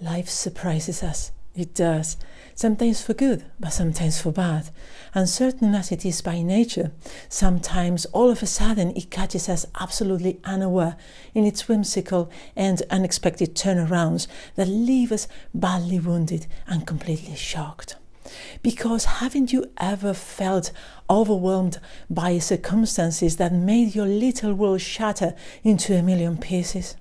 Life surprises us. It does. Sometimes for good, but sometimes for bad. Uncertain as it is by nature, sometimes all of a sudden it catches us absolutely unaware in its whimsical and unexpected turnarounds that leave us badly wounded and completely shocked. Because haven't you ever felt overwhelmed by circumstances that made your little world shatter into a million pieces?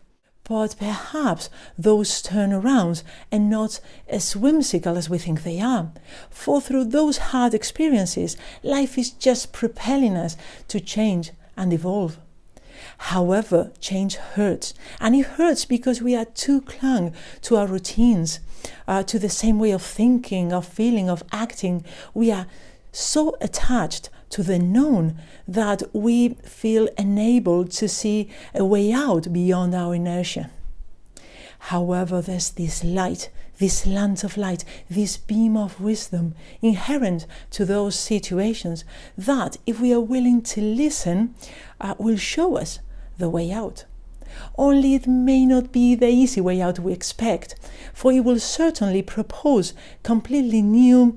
But perhaps those turnarounds are not as whimsical as we think they are. For through those hard experiences, life is just propelling us to change and evolve. However, change hurts. And it hurts because we are too clung to our routines, to the same way of thinking, of feeling, of acting. We are so attached to the known that we feel unable to see a way out beyond our inertia. However, there's this light, this slant of light, this beam of wisdom inherent to those situations that, if we are willing to listen, will show us the way out. Only it may not be the easy way out we expect, for it will certainly propose completely new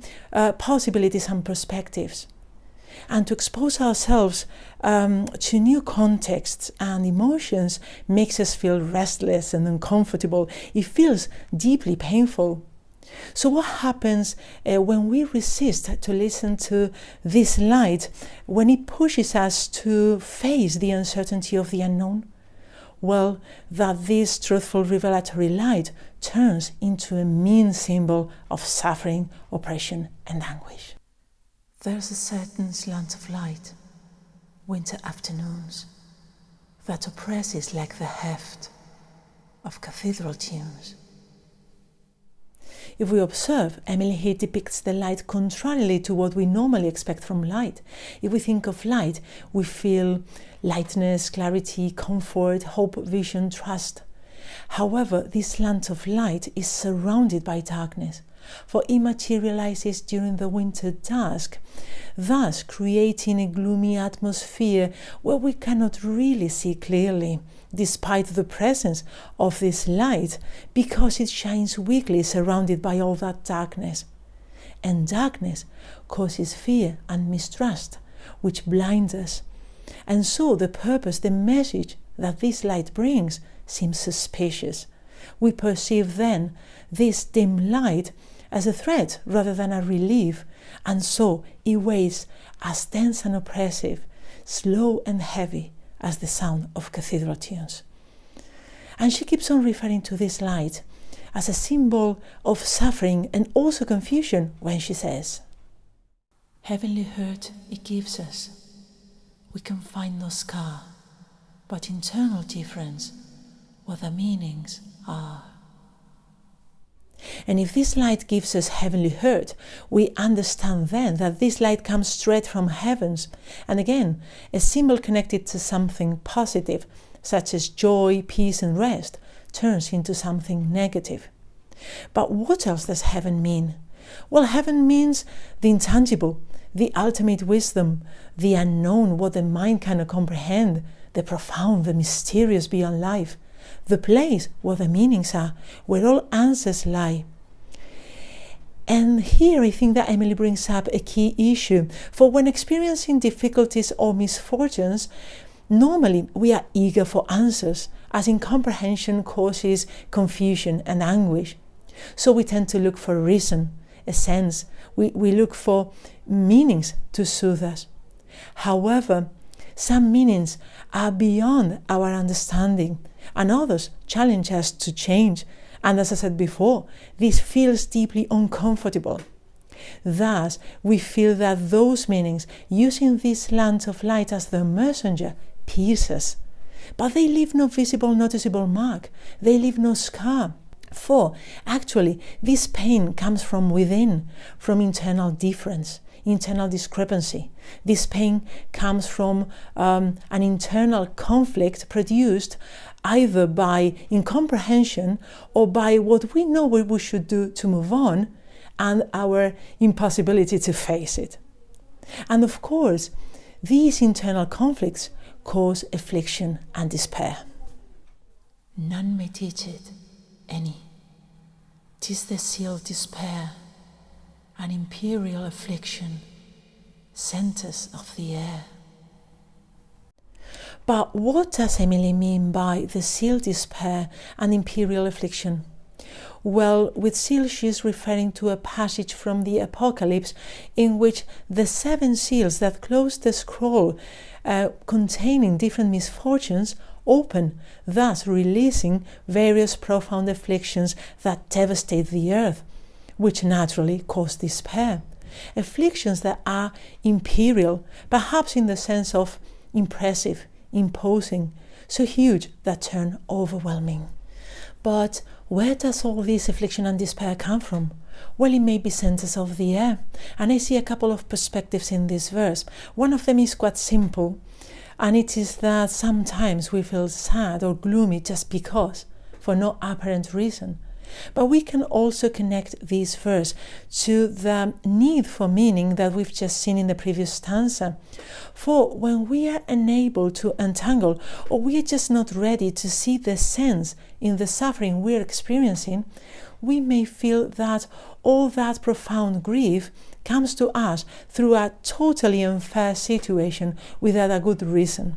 possibilities and perspectives. And to expose ourselves to new contexts and emotions makes us feel restless and uncomfortable. It feels deeply painful. So what happens when we resist to listen to this light, when it pushes us to face the uncertainty of the unknown? Well, that this truthful revelatory light turns into a mean symbol of suffering, oppression, and anguish. There's a certain slant of light, winter afternoons, that oppresses like the heft of cathedral tunes. If we observe, Emily here depicts the light contrarily to what we normally expect from light. If we think of light, we feel lightness, clarity, comfort, hope, vision, trust. However, this slant of light is surrounded by darkness, for it materializes during the winter dusk, thus creating a gloomy atmosphere where we cannot really see clearly, despite the presence of this light, because it shines weakly surrounded by all that darkness. And darkness causes fear and mistrust, which blinds us. And so the purpose, the message that this light brings seems suspicious. We perceive then this dim light as a threat rather than a relief, and so it weighs as dense and oppressive, slow and heavy as the sound of cathedral tunes. And she keeps on referring to this light as a symbol of suffering and also confusion when she says, "Heavenly hurt it gives us. We can find no scar, but internal difference, what the meanings are." And if this light gives us heavenly hurt, we understand then that this light comes straight from heavens, and again, a symbol connected to something positive, such as joy, peace, and rest, turns into something negative. But what else does heaven mean? Well, heaven means the intangible, the ultimate wisdom, the unknown, what the mind cannot comprehend, the profound, the mysterious beyond life, the place where the meanings are, where all answers lie. And here I think that Emily brings up a key issue, for when experiencing difficulties or misfortunes, normally we are eager for answers, as incomprehension causes confusion and anguish. So we tend to look for a reason, a sense. We look for meanings to soothe us. However, some meanings are beyond our understanding, and others challenge us to change. And as I said before, this feels deeply uncomfortable. Thus, we feel that those meanings, using this slant of light as the messenger, pierce us. But they leave no visible, noticeable mark. They leave no scar. For, actually, this pain comes from within, from internal difference, internal discrepancy. This pain comes from an internal conflict produced either by incomprehension or by what we know we should do to move on and our impossibility to face it. And of course, these internal conflicts cause affliction and despair. None may teach it, any. 'Tis the sealed despair, an imperial affliction, centers of the air. But what does Emily mean by the sealed despair and imperial affliction? Well, with seal she is referring to a passage from the Apocalypse in which the 7 seals that close the scroll containing different misfortunes open, thus releasing various profound afflictions that devastate the earth, which naturally cause despair. Afflictions that are imperial, perhaps in the sense of impressive, imposing, so huge that turn overwhelming. But where does all this affliction and despair come from? Well, it may be centers of the air, and I see a couple of perspectives in this verse. One of them is quite simple, and it is that sometimes we feel sad or gloomy just because, for no apparent reason. But we can also connect this verse to the need for meaning that we've just seen in the previous stanza. For when we are unable to untangle, or we are just not ready to see the sense in the suffering we're experiencing, we may feel that all that profound grief comes to us through a totally unfair situation without a good reason.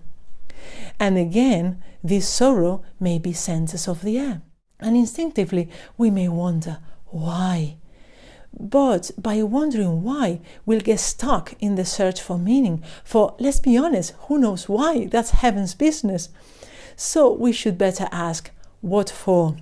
And again, this sorrow may be centers of the air. And instinctively, we may wonder, why? But by wondering why, we'll get stuck in the search for meaning. For let's be honest, who knows why? That's heaven's business. So we should better ask, what for?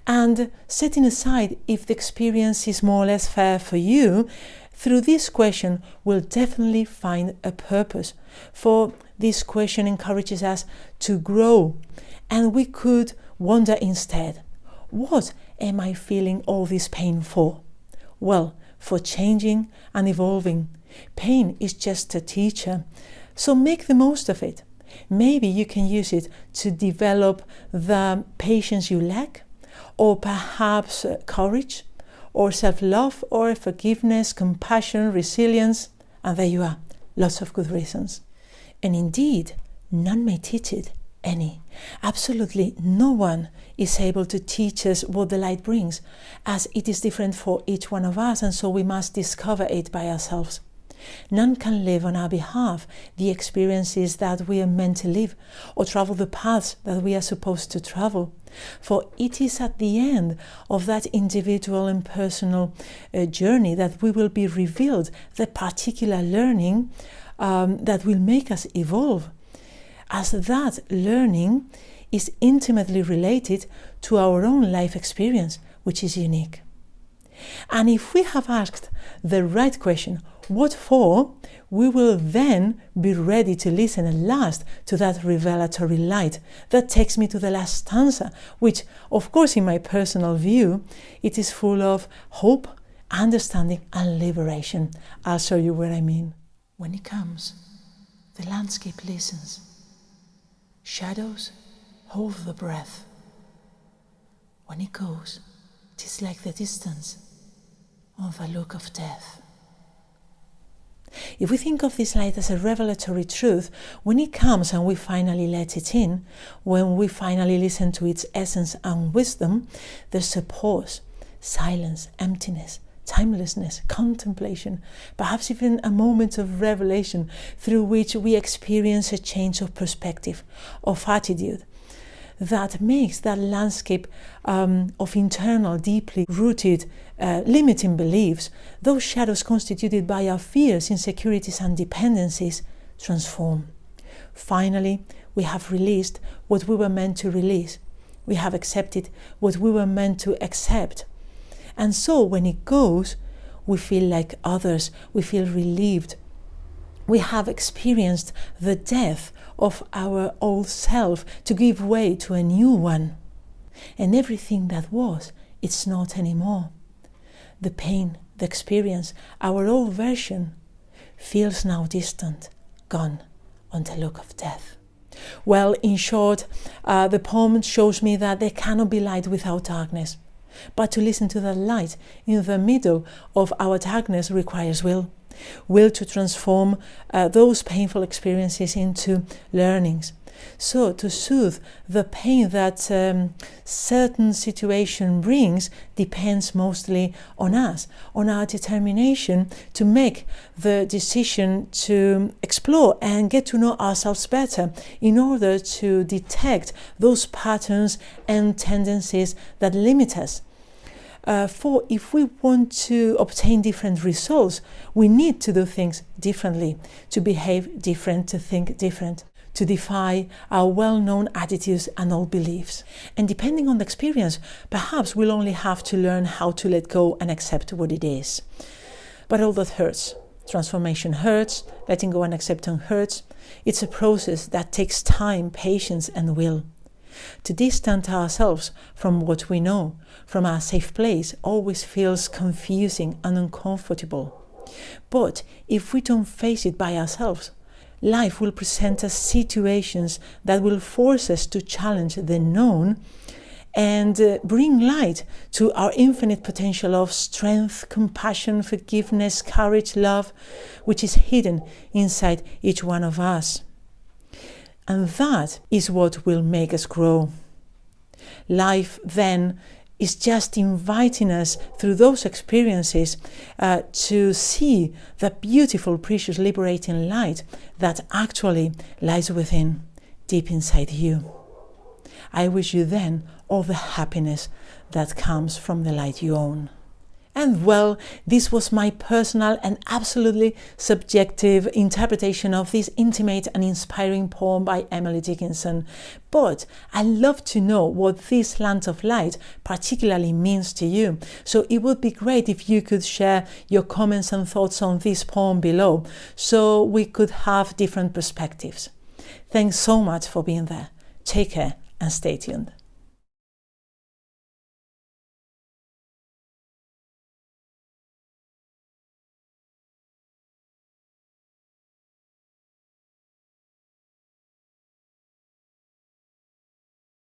And setting aside if the experience is more or less fair for you, through this question, we'll definitely find a purpose. For this question encourages us to grow. And we could wonder instead, what am I feeling all this pain for? Well, for changing and evolving. Pain is just a teacher, so make the most of it. Maybe you can use it to develop the patience you lack, or perhaps courage, or self-love, or forgiveness, compassion, resilience, and there you are, lots of good reasons. And indeed, none may teach it. Any. Absolutely no one is able to teach us what the light brings, as it is different for each one of us, and so we must discover it by ourselves. None can live on our behalf the experiences that we are meant to live, or travel the paths that we are supposed to travel. For it is at the end of that individual and personal journey that we will be revealed the particular learning that will make us evolve, as that learning is intimately related to our own life experience, which is unique. And if we have asked the right question, what for, we will then be ready to listen at last to that revelatory light. That takes me to the last stanza, which, of course, in my personal view, it is full of hope, understanding, and liberation. I'll show you what I mean. When it comes, the landscape listens. Shadows hold the breath. When it goes, 'tis like the distance of a look of death. If we think of this light as a revelatory truth, when it comes and we finally let it in, when we finally listen to its essence and wisdom, there's a pause, silence, emptiness, timelessness, contemplation, perhaps even a moment of revelation through which we experience a change of perspective, of attitude, that makes that landscape of internal, deeply rooted, limiting beliefs, those shadows constituted by our fears, insecurities, and dependencies, transform. Finally, we have released what we were meant to release. We have accepted what we were meant to accept. And so when it goes, we feel like others, we feel relieved. We have experienced the death of our old self to give way to a new one. And everything that was, it's not anymore. The pain, the experience, our old version, feels now distant, gone on the look of death. Well, in short, the poem shows me that there cannot be light without darkness. But to listen to that light in the middle of our darkness requires will. Will to transform those painful experiences into learnings. So to soothe the pain that certain situation brings depends mostly on us, on our determination to make the decision to explore and get to know ourselves better in order to detect those patterns and tendencies that limit us. For if we want to obtain different results, we need to do things differently, to behave different, to think different, to defy our well-known attitudes and old beliefs. And depending on the experience, perhaps we'll only have to learn how to let go and accept what it is. But all that hurts. Transformation hurts, letting go and acceptance hurts. It's a process that takes time, patience, and will. To distance ourselves from what we know, from our safe place, always feels confusing and uncomfortable. But if we don't face it by ourselves, life will present us situations that will force us to challenge the known and bring light to our infinite potential of strength, compassion, forgiveness, courage, love, which is hidden inside each one of us. And that is what will make us grow. Life then is just inviting us through those experiences to see the beautiful, precious, liberating light that actually lies within, deep inside you. I wish you then all the happiness that comes from the light you own. And well, this was my personal and absolutely subjective interpretation of this intimate and inspiring poem by Emily Dickinson. But I'd love to know what this Land of Light particularly means to you. So it would be great if you could share your comments and thoughts on this poem below, so we could have different perspectives. Thanks so much for being there. Take care and stay tuned.